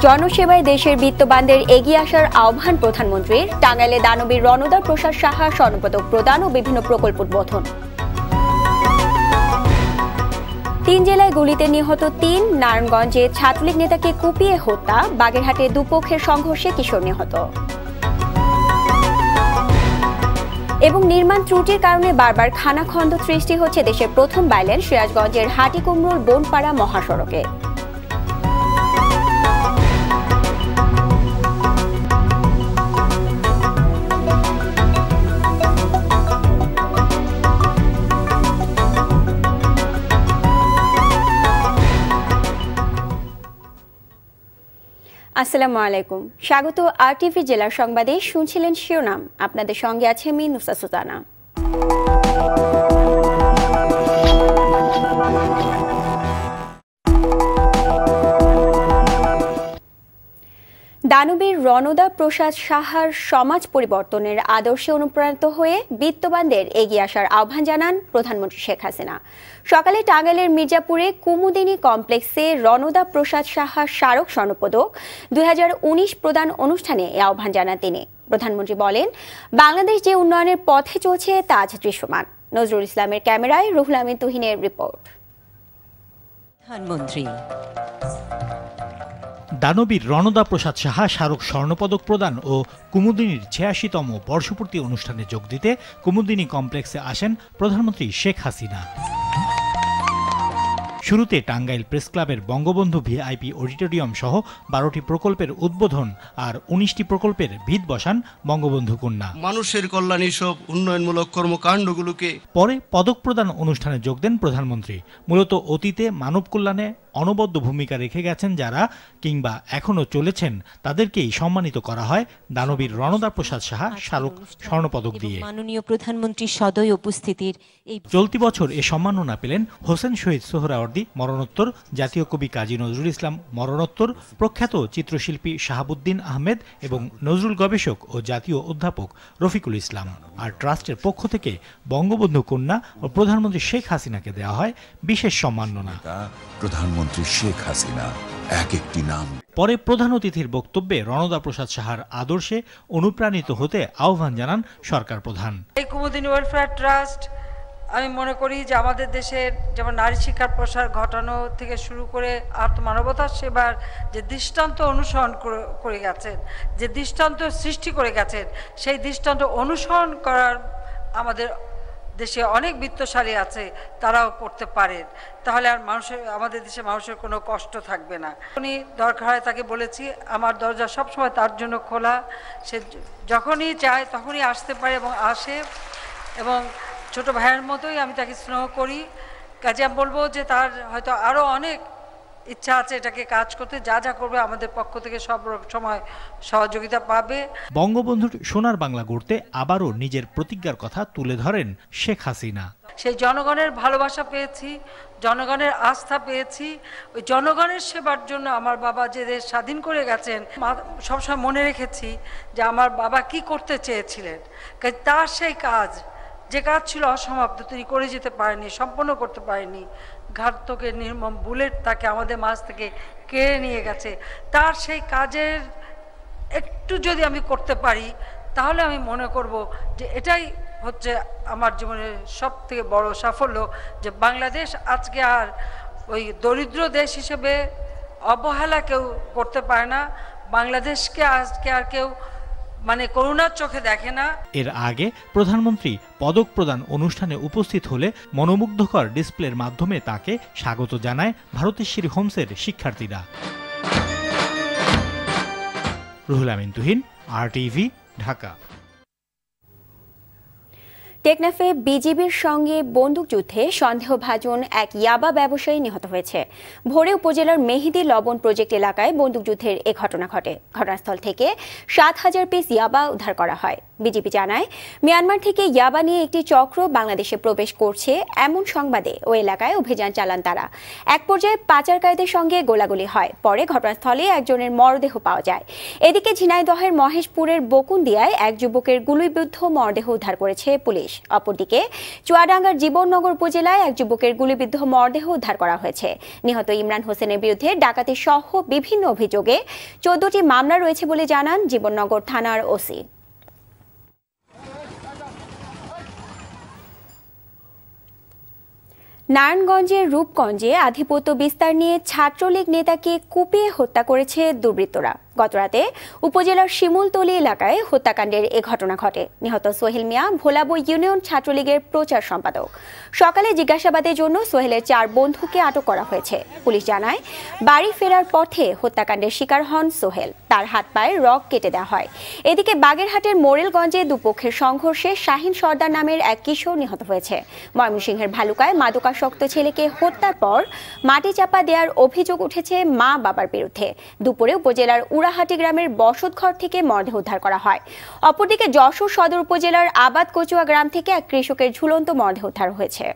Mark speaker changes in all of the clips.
Speaker 1: জনসেবায় দেশের বিত্তবানদের এগিয়ে আসার আহ্বান প্রধানমন্ত্রীর। টাঙ্গাইলে দানবীর রণদার প্রসাদ সাহা স্বর্ণপদক প্রদান ও বিভিন্ন প্রকল্প উদ্বোধন। 3 জেলায় গুলিতে নিহত 3, নারায়ণগঞ্জে ছাত্রলীগ নেতাকে কুপিয়ে হত্যা, বাগেরহাটে দুপক্ষের সংঘর্ষে কিশোর নিহত। এবং নির্মাণ ত্রুটির কারণে বারবার খানাখন্দ সৃষ্টি হচ্ছে দেশের প্রথম বাইলেন সিরাজগঞ্জের হাটিকুমরুল বনপাড়া মহাসড়কে। আসসালামু আলাইকুম, স্বাগত RTV জেলার সংবাদে। শুনছিলেন শিরোনাম, আপনাদের সঙ্গে আছে আমি নুসা সুলতানা। দানবীর রণদা প্রসাদ সাহার সমাজ পরিবর্তনের আদর্শে অনুপ্রাণিত হয়ে বিত্তবানদের এগিয়ে আসার আহ্বান জানান প্রধানমন্ত্রী শেখ হাসিনা। সকালে টাঙ্গাইলের মির্জাপুরে কুমুদিনী কমপ্লেক্সে রণদা প্রসাদ সাহার স্মারক স্বর্ণপদক 2019 প্রদান অনুষ্ঠানে এই আহ্বান জানান তিনি। প্রধানমন্ত্রী বলেন, বাংলাদেশ যে উন্নয়নের পথে চলছে তা আজ দৃশ্যমান। নজরুল ইসলামের ক্যামেরায় রুহুল আমিন তুহিনের রিপোর্ট।
Speaker 2: প্রধানমন্ত্রী
Speaker 3: দানবীর রণদা প্রসাদ সাহা স্মারক স্বর্ণপদক প্রদান ও কুমুদিনীর 86তম বর্ষপূর্তি অনুষ্ঠানে যোগ দিতে কুমুদিনী কমপ্লেক্সে আসেন প্রধানমন্ত্রী শেখ হাসিনা। শুরুতে টাঙ্গাইল প্রেস ক্লাবের বঙ্গবন্ধু VIP অডিটোরিয়াম সহ 12টি প্রকল্পের উদ্বোধন আর 19টি প্রকল্পের ভিত বসান বঙ্গবন্ধু কন্যা।
Speaker 4: মানুষের কল্যাণে সব উন্নয়নমূলক কর্মকাণ্ডগুলোকে
Speaker 3: পরে পদক প্রদান অনুষ্ঠানে যোগ দেন প্রধানমন্ত্রী। মূলত অতীতে মানব কল্যাণে অনবদ্য ভূমিকা রেখে গেছেন যারা, কিংবা এখনো চলেছেন, তাদেরকেই সম্মানিত করা হয় দানবীর রণদা প্রসাদ সাহা স্মারক স্বর্ণপদক দিয়ে।
Speaker 2: মাননীয় প্রধানমন্ত্রী সদয় উপস্থিতির এই
Speaker 3: চলতি বছর এ সম্মাননা পেলেন হোসেন শহীদ সোহরাওয়ার্দী মরণোত্তর, জাতীয় কবি কাজী নজরুল ইসলাম মরণোত্তর, প্রখ্যাত চিত্রশিল্পী শাহাবুদ্দিন আহমেদ এবং নজরুল গবেষক ও জাতীয় অধ্যাপক রফিকুল ইসলাম। আর ট্রাস্টের পক্ষ থেকে বঙ্গবন্ধু কন্যা ও প্রধানমন্ত্রী শেখ হাসিনাকে দেওয়া হয় বিশেষ সম্মাননা।
Speaker 5: প্রধানমন্ত্রী শেখ হাসিনা এক একটি নাম।
Speaker 3: পরে প্রধান অতিথির বক্তব্যে রণদা প্রসাদ সাহার আদর্শে অনুপ্রাণিত হতে আহ্বান জানান সরকার প্রধান।
Speaker 6: এই কুমুদিনী ওয়েলফেয়ার ট্রাস্ট, আমি মনে করি যে আমাদের দেশের যেমন নারী শিক্ষার প্রসার ঘটানো থেকে শুরু করে আত্মমানবতার সেবার যে দৃষ্টান্ত অনুসরণ করে গেছেন, যে দৃষ্টান্ত সৃষ্টি করে গেছেন, সেই দৃষ্টান্ত অনুসরণ করার আমাদের দেশে অনেক বিত্তশালী আছে, তারাও করতে পারেন। তাহলে আর আমাদের দেশে মানুষের কোনো কষ্ট থাকবে না। উনি দরকার হয় তাকে বলেছি, আমার দরজা সবসময় তার জন্য খোলা। সে যখনই চায় তখনই আসতে পারে এবং আসে, এবং ছোট ভাইয়ের মতোই আমি তাকে স্নেহ করি। কাজে আমি বলবো যে তার হয়তো আরও অনেক ইচ্ছা আছে এটাকে কাজ করতে, যা যা করবে আমাদের পক্ষ থেকে সব সময় সহযোগিতা পাবে।
Speaker 3: বঙ্গবন্ধুর সোনার বাংলা গড়তে আবারও নিজের প্রতিজ্ঞার কথা তুলে ধরেন শেখ হাসিনা।
Speaker 6: সেই জনগণের ভালোবাসা পেয়েছি, জনগণের আস্থা পেয়েছি। ওই জনগণের সেবার জন্য আমার বাবা যে দেশ স্বাধীন করে গেছেন, সবসময় মনে রেখেছি যে আমার বাবা কি করতে চেয়েছিলেন। তার সেই কাজ, যে কাজ ছিল অসমাপ্ত, তিনি করে যেতে পারেনি, সম্পন্ন করতে পারেনি। ঘাতকের নির্মম বুলেট তাকে আমাদের মাঝ থেকে কেড়ে নিয়ে গেছে। তার সেই কাজের একটু যদি আমি করতে পারি, তাহলে আমি মনে করব যে এটাই হচ্ছে আমার জীবনের সব থেকে বড় সাফল্য, যে বাংলাদেশ আজকে আর ওই দরিদ্র দেশ হিসেবে অবহেলা কেউ করতে পারে না। বাংলাদেশকে আজকে আর কেউ করুণার চোখে দেখে না।
Speaker 3: এর আগে প্রধানমন্ত্রী পদক প্রদান অনুষ্ঠানে উপস্থিত হলে মনোমুগ্ধকর ডিসপ্লের মাধ্যমে তাকে স্বাগত জানায় ভারতেশ্বরী হোমসের শিক্ষার্থীরা। রুহুল আমিন তুহিন, RTV, ঢাকা।
Speaker 1: টেকনাফে বিজিবির সঙ্গে বন্দুকযুদ্ধে সন্দেহভাজন এক ইয়াবা ব্যবসায়ী নিহত হয়েছে। ভোরে উপজেলার মেহেদি লবণ প্রজেক্ট এলাকায় বন্দুকযুদ্ধের এ ঘটনা ঘটে। ঘটনাস্থল থেকে 7,000 পিস ইয়াবা উদ্ধার করা হয়। বিজিবি জানায়, মিয়ানমার থেকে ইয়াবা নিয়ে একটি চক্র বাংলাদেশে প্রবেশ করছে এমন সংবাদে ওই এলাকায় অভিযান চালান তারা। এক পর্যায়ে পাচারকারীদের সঙ্গে গোলাগুলি হয়। পরে ঘটনাস্থলে একজনের মরদেহ পাওয়া যায়। এদিকে ঝিনাইদহের মহেশপুরের বকুন্দিয়ায় এক যুবকের গুলিবিদ্ধ মরদেহ উদ্ধার করেছে পুলিশ। পুলিশ। অপরদিকে চুয়াডাঙ্গার জীবননগর উপজেলায় এক যুবকের গুলিবিদ্ধ মরদেহ উদ্ধার করা হয়েছে। নিহত ইমরান হোসেনের বিরুদ্ধে ডাকাতি সহ বিভিন্ন অভিযোগে 14টি মামলা রয়েছে বলে জানান জীবননগর থানার ওসি। নারায়ণগঞ্জের রূপগঞ্জে আধিপত্য বিস্তার নিয়ে ছাত্রলীগ নেতাকে কুপিয়ে হত্যা করেছে দুর্বৃত্তরা। গতরাতে উপজেলার শিমুলতলী এলাকায় হত্যাকাণ্ডের এ ঘটনা ঘটে। নিহত সোহেল মিয়া ভোলাবো ইউনিয়ন ছাত্রলীগের প্রচার সম্পাদক। সকালে জিজ্ঞাসাবাদের জন্য সোহেলের 4 বন্ধুকে আটক করা হয়েছে। পুলিশ জানায়, বাড়ি ফেরার পথে হত্যাকাণ্ডের শিকার হন সোহেল। তার হাত পায়ে রগ কেটে দেওয়া হয়। এদিকে বাগেরহাটের মোরেলগঞ্জে দুপক্ষের সংঘর্ষে শাহিন সর্দার নামের এক কিশোর নিহত হয়েছে। ময়মনসিংহের ভালুকায় মাদকাসক্ত ছেলেকে হত্যার পর মাটি চাপা দেওয়ার অভিযোগ উঠেছে মা বাবার বিরুদ্ধে। দুপুরে উপজেলার উড়াহাটি গ্রামের বসতঘর থেকে মরদেহ উদ্ধার করা হয়। অপরদিকে যশোর সদর উপজেলার আবাদ কচুয়া গ্রাম থেকে এক কৃষকের ঝুলন্ত মরদেহ উদ্ধার হয়েছে।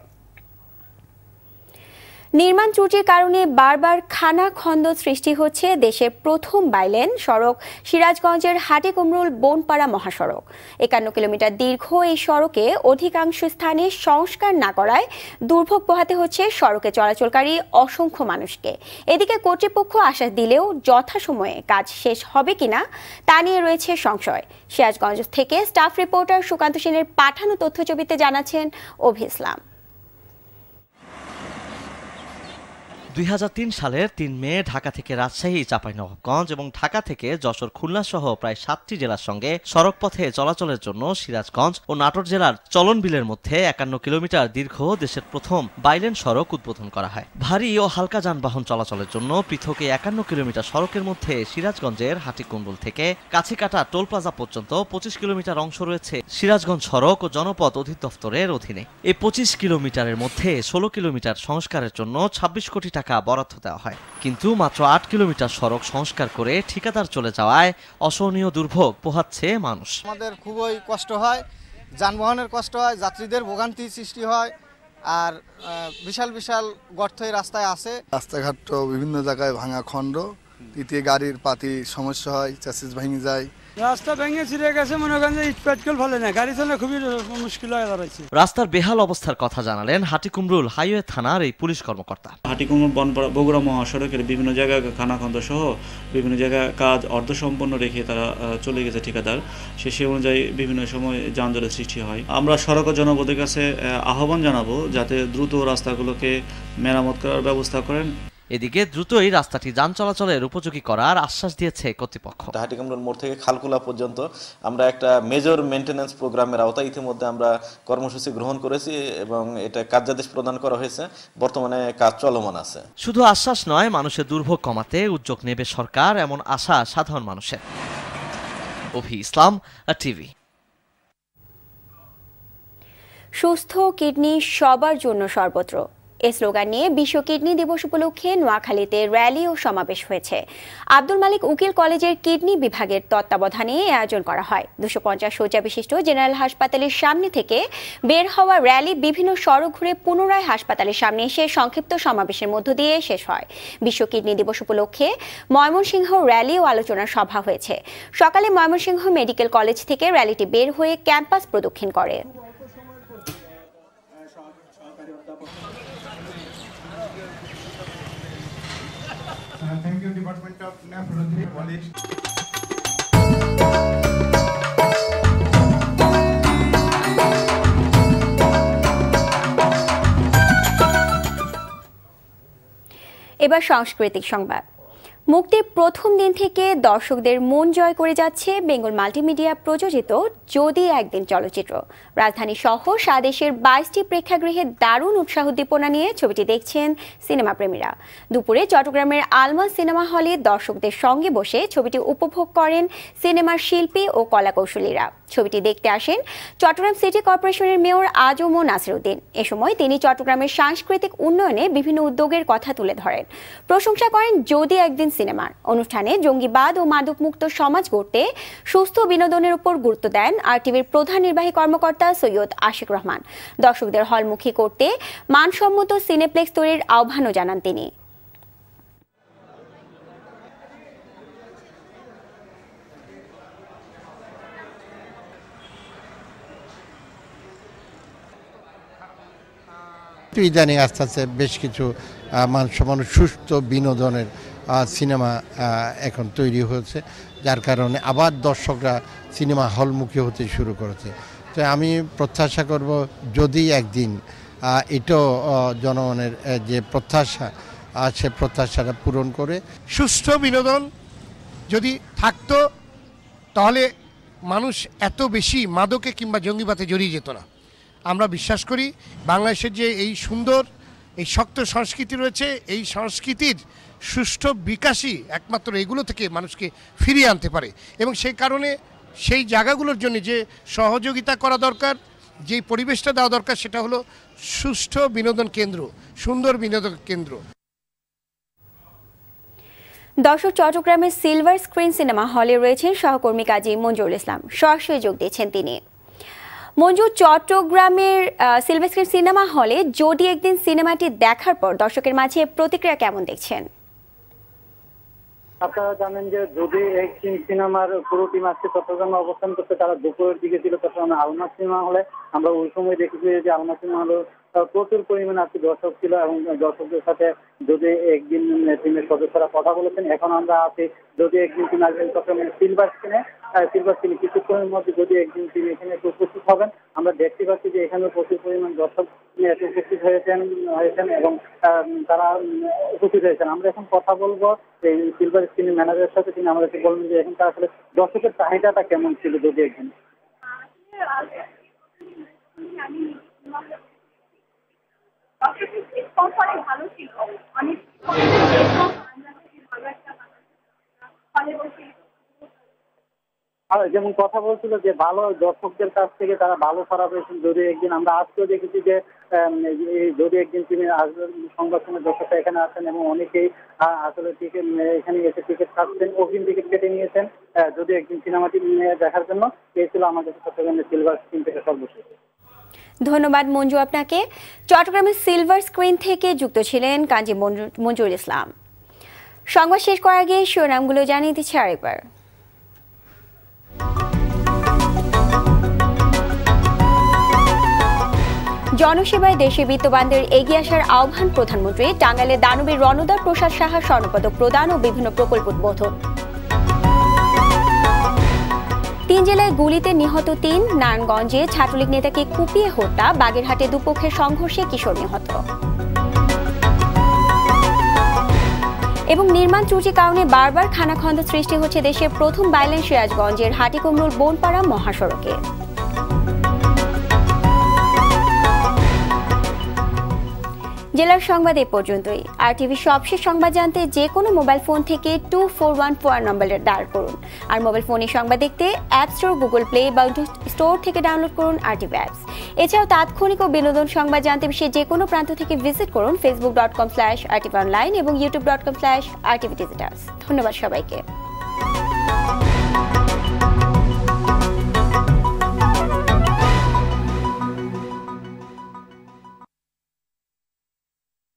Speaker 1: নির্মাণ ত্রুটির কারণে বারবার খানাখন্দ সৃষ্টি হচ্ছে দেশের প্রথম বাইলেন সড়ক সিরাজগঞ্জের হাটিকুমরুল বনপাড়া মহাসড়ক। 51 কিলোমিটার দীর্ঘ এই সড়কে অধিকাংশ স্থানে সংস্কার না করায় দুর্ভোগ পোহাতে হচ্ছে সড়কে চলাচলকারী অসংখ্য মানুষকে। এদিকে কর্তৃপক্ষ আশ্বাস দিলেও যথাসময়ে কাজ শেষ হবে কিনা তা নিয়ে রয়েছে সংশয়। সিরাজগঞ্জ থেকে স্টাফ রিপোর্টার সুকান্ত সেনের পাঠানো তথ্যছবিতে জানাচ্ছেন অভি ইসলাম।
Speaker 7: 2003 সালের 3 মে ঢাকা থেকে রাজশাহী, চাঁপাইনবাবগঞ্জ এবং ঢাকা থেকে যশোর, খুলনা সহ প্রায় 7টি জেলার সঙ্গে সড়কপথে চলাচলের জন্য সিরাজগঞ্জ ও নাটোর জেলার চলনবিলের মধ্যে 51 কিলোমিটার দীর্ঘ দেশের প্রথম বাইলেন সড়ক উদ্বোধন করা হয়। ভারী ও হালকা যানবাহন চলাচলের জন্য পৃথক 51 কিলোমিটার সড়কের মধ্যে সিরাজগঞ্জের হাটিকুমরুল থেকে কাছিকাটা টোল প্লাজা পর্যন্ত 25 কিলোমিটার অংশ রয়েছে সিরাজগঞ্জ সড়ক ও জনপথ অধিদপ্তরের অধীনে। এই 25 কিলোমিটারের মধ্যে 16 কিলোমিটার সংস্কারের জন্য 26 কোটি টাকা বরাদ্দ দেওয়া হয়। কিন্তু মাত্র 8 কিলোমিটার সড়ক সংস্কার করে ঠিকাদার চলে যাওয়ায় অসহনীয় দুর্ভোগ পোহাচ্ছে মানুষ।
Speaker 8: আমাদের খুবই কষ্ট হয়, যানবাহনের কষ্ট হয়, যাত্রীদের ভোগান্তি সৃষ্টি হয়, আর বিশাল বিশাল গর্ত রাস্তায় আছে।
Speaker 9: রাস্তাঘাট বিভিন্ন জায়গায় ভাঙা খণ্ড, ইতে গাড়ির পাতি সমস্যা হয়, চ্যাসিস ভেঙে যায়।
Speaker 10: রাস্তা ভেঙে ছিঁড়ে গেছে, মনে করেন যে ইট পাটকেল ফেলে না, গাড়ি চালানো খুবই মুশকিল হয়ে দাঁড়াচ্ছে।
Speaker 7: রাস্তার বেহাল অবস্থার কথা জানালেন হাটিকুমরুল হাইওয়ে থানার এই পুলিশ কর্মকর্তা।
Speaker 11: হাটিকুমরুল বনপাড়া বগুড়া মহাসড়কের বিভিন্ন জায়গায় খানাখন্দ সহ বিভিন্ন জায়গায় কাজ অর্ধসম্পন্ন রেখে তারা চলে গেছে ঠিকাদার। সে অনুযায়ী বিভিন্ন সময় যানজটের সৃষ্টি হয়। আমরা সড়ক ও জনপদের কাছে আহ্বান জানাবো যাতে দ্রুত রাস্তাগুলোকে মেরামত করার ব্যবস্থা করেন।
Speaker 7: এদিকে দ্রুতই রাস্তাটি যান চলাচলের উপযোগী করার আশ্বাস দিয়েছে কর্তৃপক্ষ।
Speaker 12: হাটিকুমরুল মোড় থেকে খালকুলা পর্যন্ত আমরা একটা মেজর মেইনটেনেন্স প্রোগ্রামের আওতায় ইতিমধ্যে আমরা কর্মসূচি গ্রহণ করেছি এবং এটা কার্যাদেশ প্রদান করা হয়েছে। বর্তমানে কাজ চলমান আছে।
Speaker 7: শুধু আশ্বাস নয়, মানুষের দুর্ভোগ কমাতে উদ্যোগ নেবে সরকার, এমন আশা সাধারণ মানুষের। অভি ইসলাম, টিভি।
Speaker 1: সুস্থ কিডনি সবার জন্য সর্বত্র, এই স্লোগান নিয়ে বিশ্ব কিডনি দিবস উপলক্ষে নোয়াখালীতে র্যালি ও সমাবেশ হয়েছে। আব্দুল মালিক উকিল কলেজের কিডনি বিভাগের তত্ত্বাবধানে আয়োজন করা হয়। 250 শয্যা বিশিষ্ট জেনারেল হাসপাতালের সামনে থেকে বের হওয়া র্যালি বিভিন্ন সড়ক ঘুরে পুনরায় হাসপাতালের সামনে এসে সংক্ষিপ্ত সমাবেশের মধ্য দিয়ে শেষ হয়। বিশ্ব কিডনি দিবস উপলক্ষে ময়মনসিংহ র্যালি ও আলোচনা সভা হয়েছে। সকালে ময়মনসিংহ মেডিকেল কলেজ থেকে র্যালিটি বের হয়ে ক্যাম্পাস প্রদক্ষিণ করে।
Speaker 13: Thank you, Department of Nephrology College.
Speaker 1: এবার সাংস্কৃতিক সংবাদ। মুক্তির প্রথম দিন থেকে দর্শকদের মন জয় করে যাচ্ছে বেঙ্গল মাল্টিমিডিয়া প্রযোজিত যদি একদিন চলচ্চিত্র। রাজধানী সহ সাদেশের 22টি প্রেক্ষাগৃহে দারুণ উৎসাহ উদ্দীপনা নিয়ে ছবিটি দেখছেন সিনেমা প্রেমীরা। দুপুরে চট্টগ্রামের আলমাস সিনেমা হলে দর্শকদের সঙ্গে বসে ছবিটি উপভোগ করেন সিনেমার শিল্পী ও কলাকৌশলীরা। ছবিটি দেখতে আসেন চট্টগ্রাম সিটি কর্পোরেশনের মেয়র আজম ও নাসিরউদ্দিন। এ সময় তিনি চট্টগ্রামের সাংস্কৃতিক উন্নয়নে বিভিন্ন উদ্যোগের কথা তুলে ধরেন, প্রশংসা করেন যদি একদিন সিনেমার। অনুষ্ঠানে জঙ্গিবাদ ও মাদকমুক্ত সমাজ গড়তে সুস্থ বিনোদনের উপর গুরুত্ব দেন আরটিভির প্রধান নির্বাহী কর্মকর্তা সৈয়দ আশিক রহমান। দর্শকদের হলমুখী করতে মানসম্মত সিনেপ্লেক্স তৈরির আহ্বানও জানান তিনি।
Speaker 14: কিন্তু ইদানিং আস্তে আস্তে বেশ কিছু মানসম্পন্ন সুস্থ বিনোদনের সিনেমা এখন তৈরি হয়েছে, যার কারণে আবার দর্শকরা সিনেমা হলমুখী হতে শুরু করেছে। তো আমি প্রত্যাশা করব যদি একদিন এটাও জনগণের যে প্রত্যাশা সে প্রত্যাশাটা পূরণ করে।
Speaker 15: সুষ্ঠু বিনোদন যদি থাকতো তাহলে মানুষ এত বেশি মাদকে কিংবা জঙ্গিবাদে জড়িয়ে যেত না। আমরা বিশ্বাস করি বাংলাদেশের যে এই সুন্দর এই শক্ত সংস্কৃতি রয়েছে, এই সংস্কৃতির সুষ্ঠু বিকাশই একমাত্র এগুলো থেকে মানুষকে ফিরিয়ে আনতে পারে, এবং সেই কারণে সেই জায়গাগুলোর জন্য যে সহযোগিতা করা দরকার, যেই পরিবেশটা দেওয়া দরকার, সেটা হলো সুষ্ঠু বিনোদন কেন্দ্র, সুন্দর বিনোদন কেন্দ্র।
Speaker 1: দর্শক, চট্টগ্রামের সিলভার স্ক্রিন সিনেমা হলে রয়েছেন সহকর্মী কাজী মঞ্জুরুল ইসলাম। সরাসরি যোগ দিয়েছেন তিনি। মঞ্জু, চট্টগ্রামের সিলভার স্ক্রিন সিনেমা হলে যদি একদিন সিনেমাটি দেখার পর দর্শকের মাঝে প্রতিক্রিয়া কেমন দেখছেন?
Speaker 16: আপনারা জানেন যে যদি একদিন সিনেমার পুরো টিম আজকে চট্টগ্রামে অবস্থান করতে, তারা দুপুরের দিকে ছিল চট্টগ্রামে আলমা সিনেমা হলে। আমরা ওই সময় দেখেছি যে আলমা সিনেমা হলে প্রচুর পরিমাণে আজকে দর্শক ছিল এবং দর্শকদের সাথে যদি একদিন টিমের সদস্যরা কথা বলেছেন। এখন আমরা আছি যদি একদিন টিম আসবেন চট্টগ্রামের সিলভার স্ক্রিনে কিছুক্ষণের মধ্যে যদি একদিন টিম এখানে উপস্থিত হবেন। আমরা দেখতে পাচ্ছি যে এখানে প্রচুর পরিমাণ দর্শক উপস্থিত হয়েছেন এবং তারা উপস্থিত হয়েছেন। আমরা এখন কথা বলবো এই সিলভার স্ক্রিনের ম্যানেজারের সাথে। তিনি আমাদেরকে বলবেন যে এখানকার আসলে দর্শকের চাহিদাটা কেমন ছিল যদি একদিন। যেমন কথা বলছিল যে ভালো দর্শকদের কাছ থেকে তারা ভালো সাড়া পেয়েছেন যদি একদিন। আমরা আজকেও দেখেছি যে যদি একদিন তিনি সংবাদ দর্শকরা এখানে আসেন এবং অনেকেই আসলে টিকিট এখানে এসে টিকিট কাটছেন, অগ্রিম টিকিট কেটে নিয়েছেন যদি একদিন সিনেমাটি দেখার জন্য। এই ছিল আমাদের চট্টগ্রামের সিলভার স্ক্রিন থেকে সর্বশেষ।
Speaker 1: ধন্যবাদ মঞ্জু আপনাকে। চট্টগ্রামের সিলভার স্ক্রিন থেকে যুক্ত ছিলেন কাজী মঞ্জুরুল ইসলাম। সংবাদ শেষ করার আগে শিরোনামগুলো জানিয়ে দিচ্ছি আরেকবার। জনসেবায় দেশে বিত্তবানদের এগিয়ে আসার আহ্বান প্রধানমন্ত্রী। টাঙ্গাইলে দানবীর রণদার প্রসাদ সাহা স্বর্ণপদক প্রদান ও বিভিন্ন প্রকল্প উদ্বোধন। 3 জেলায় গুলিতে নিহত 3। নারায়ণগঞ্জে ছাত্রলীগ নেতাকে কুপিয়ে হত্যা। বাগেরহাটে দুপক্ষের সংঘর্ষে কিশোর নিহত। এবং নির্মাণ ত্রুটির কারণে বারবার খানাখন্দ সৃষ্টি হচ্ছে দেশের প্রথম বাইলেন সিরাজগঞ্জের হাটিকুমরুল বনপাড়া মহাসড়কে। জেলার সংবাদ এ পর্যন্তই। আর টিভি সবশেষ সংবাদ জানতে যে কোনো মোবাইল ফোন থেকে 2414 নম্বরে ডায়াল করুন। আর মোবাইল ফোনে সংবাদ দেখতে অ্যাপ স্টোর, গুগল প্লে বা স্টোর থেকে ডাউনলোড করুন RTV অ্যাপস। এছাড়াও তাৎক্ষণিক ও বিনোদন সংবাদ জানতে বিশ্বের যে কোনো প্রান্ত থেকে ভিজিট করুন facebook.com/rtv online এবং youtube.com/rtvdigitals। ধন্যবাদ সবাইকে।